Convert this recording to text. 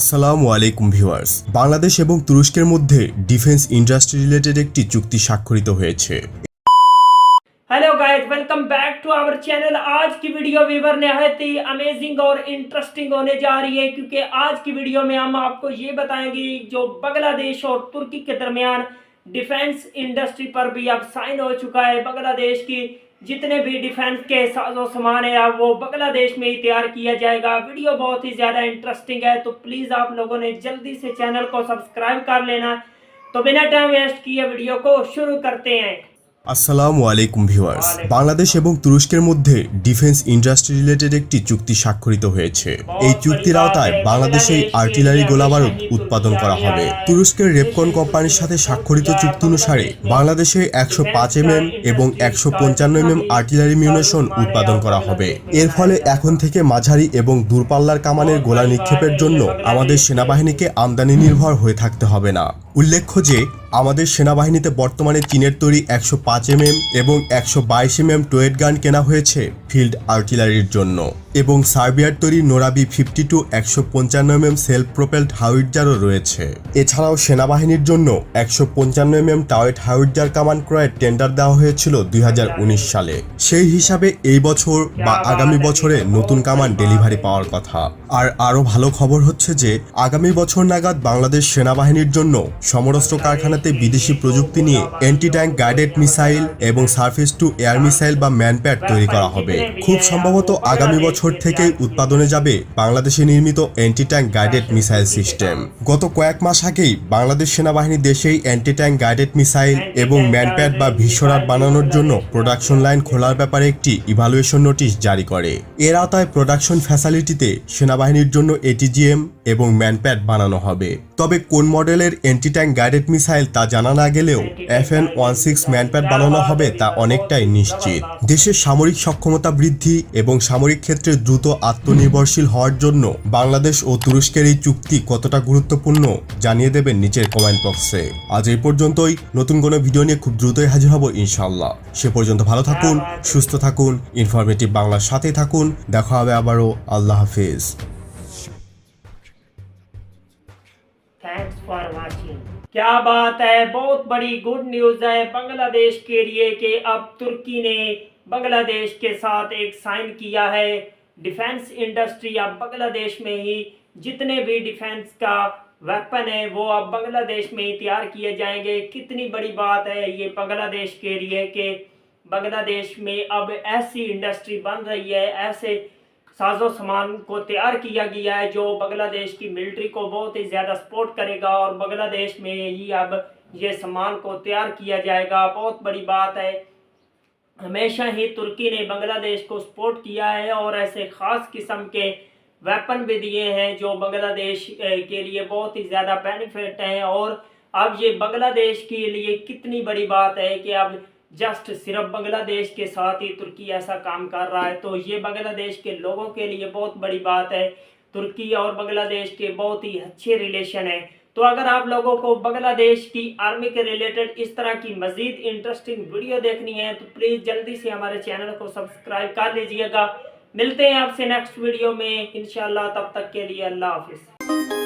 আসসালামু আলাইকুম ভিউয়ার্স, বাংলাদেশ এবং তুরস্কের মধ্যে ডিফেন্স ইন্ডাস্ট্রি রিলেটেড একটি চুক্তি স্বাক্ষরিত হয়েছে। Hello guys, welcome back to our channel. आज की वीडियो वीवर नहायत ही अमेजिंग और इंटरेस्टिंग होने जा रही है, क्योंकि आज की वीडियो में हम आपको ये बताएंगे जो बांग्लादेश और तुर्की के दरमियान डिफेंस इंडस्ट्री पर भी अब साइन हो चुका है। बांग्लादेश की जितने भी डिफेंस के साजो सामान है अब वो बांग्लादेश में ही तैयार किया जाएगा। वीडियो बहुत ही ज़्यादा इंटरेस्टिंग है, तो प्लीज़ आप लोगों ने जल्दी से चैनल को सब्सक्राइब कर लेना। तो बिना टाइम वेस्ट किए वीडियो को शुरू करते हैं। আসসালামু আলাইকুম ভিউয়ার্স, বাংলাদেশ এবং তুরস্কের মধ্যে ডিফেন্স ইন্ডাস্ট্রি রিলেটেড একটি চুক্তি স্বাক্ষরিত হয়েছে। এই চুক্তির আওতায় বাংলাদেশে আর্টিলারি গোলাবারুদ উৎপাদন করা হবে। তুরস্কের রেপকন কোম্পানির সাথে স্বাক্ষরিত চুক্তি অনুসারে বাংলাদেশে 105 mm এবং 155 mm আর্টিলারি মিউনিশন উৎপাদন করা হবে। এর ফলে এখন থেকে মাঝারি এবং দূরপাল্লার কামানের গোলা নিক্ষেপের জন্য আমাদের সেনাবাহিনীকে আমদানি নির্ভর হয়ে থাকতে হবে না। উল্লেখ্য যে আমাদের সেনাবাহিনীতে বর্তমানে চীনের তৈরি 105 mm এবং 122 mm টোয়েট গান কেনা হয়েছে ফিল্ড আর্টিলারির জন্য, এবং সার্বিয়ার তৈরি নোরাবি 52 155 mm সেলফ প্রোপেলড হাউইটজারও রয়েছে। এছাড়াও সেনাবাহিনীর জন্য 155 mm টাওয়েট হাউইটজার কামান ক্রয়ের টেন্ডার দেওয়া হয়েছিল 2019 সালে। সেই হিসাবে এই বছর বা আগামী বছরে নতুন কামান ডেলিভারি পাওয়ার কথা। আর আরও ভালো খবর হচ্ছে যে আগামী বছর নাগাদ বাংলাদেশ সেনাবাহিনীর জন্য সমরাস্ত্র কারখানাতে বিদেশি প্রযুক্তি নিয়ে অ্যান্টি ট্যাঙ্ক গাইডেড মিসাইল এবং সারফেস টু এয়ার মিসাইল বা ম্যানপ্যাড তৈরি করা হবে। খুব সম্ভবত আগামী বছর থেকেই উৎপাদনে যাবে বাংলাদেশে নির্মিত anti tank guided missile system. গত কয়েক মাস আগেই বাংলাদেশ সেনাবাহিনী দেশেই অ্যান্টি ট্যাঙ্ক গাইডেড মিসাইল এবং ম্যানপ্যাড বা ভিসরার বানানোর জন্য প্রোডাকশন লাইন খোলার ব্যাপারে একটি ইভালুয়েশন নোটিশ জারি করে। এর আওতায় প্রোডাকশন ফ্যাসিলিটিতে সেনাবাহিনীর জন্য এটিজিএম এবং ম্যানপ্যাড বানানো হবে। তবে কোন মডেলের অ্যান্টি ট্যাঙ্ক গাইডেড মিসাইল তা জানা না গেলেও FN-16 ম্যানপ্যাড বানানো হবে তা অনেকটাই নিশ্চিত। দেশের সামরিক সক্ষমতা বৃদ্ধি এবং সামরিক ক্ষেত্রে দ্রুত আত্মনির্ভরশীল হওয়ার জন্য বাংলাদেশ ও তুরস্কের এই চুক্তি কতটা গুরুত্বপূর্ণ জানিয়ে দেবেন নিচের কমেন্ট বক্সে। আজ এই পর্যন্তই। নতুন কোনো ভিডিও নিয়ে খুব দ্রুতই হাজির হব ইনশাআল্লাহ। সে পর্যন্ত ভালো থাকুন, সুস্থ থাকুন, ইনফরমেটিভ বাংলার সাথেই থাকুন। দেখা হবে আবারও। আল্লাহ হাফেজ। Thanks for watching. क्या बात है, बहुत बड़ी गुड न्यूज़ है बांग्लादेश के लिए कि अब तुर्की ने बांग्लादेश के साथ एक साइन किया है। डिफेंस इंडस्ट्री अब बांग्लादेश में ही जितने भी डिफेंस का वेपन है वो अब बांग्लादेश में ही तैयार किए जाएंगे। कितनी बड़ी बात है ये बांग्लादेश के लिए कि बांग्लादेश में अब ऐसी इंडस्ट्री बन रही है, ऐसे साजो सामान को तैयार किया गया है जो बांग्लादेश की मिलिट्री को बहुत ही ज़्यादा सपोर्ट करेगा, और बांग्लादेश में ही अब ये सामान को तैयार किया जाएगा। बहुत बड़ी बात है। हमेशा ही तुर्की ने बांग्लादेश को सपोर्ट किया है और ऐसे ख़ास किस्म के वेपन भी दिए हैं जो बांग्लादेश के लिए बहुत ही ज़्यादा बेनिफिट हैं। और अब ये बांग्लादेश के लिए कितनी बड़ी बात है कि अब जस्ट सिर्फ बांग्लादेश के साथ ही तुर्की ऐसा काम कर रहा है, तो ये बांग्लादेश के लोगों के लिए बहुत बड़ी बात है। तुर्की और बांग्लादेश के बहुत ही अच्छे रिलेशन है। तो अगर आप लोगों को बांग्लादेश की आर्मी के रिलेटेड इस तरह की मज़ीद इंटरेस्टिंग वीडियो देखनी है तो प्लीज़ जल्दी से हमारे चैनल को सब्सक्राइब कर लीजिएगा। मिलते हैं आपसे नेक्स्ट वीडियो में इंशाल्लाह। तब तक के लिए अल्लाह हाफिज़।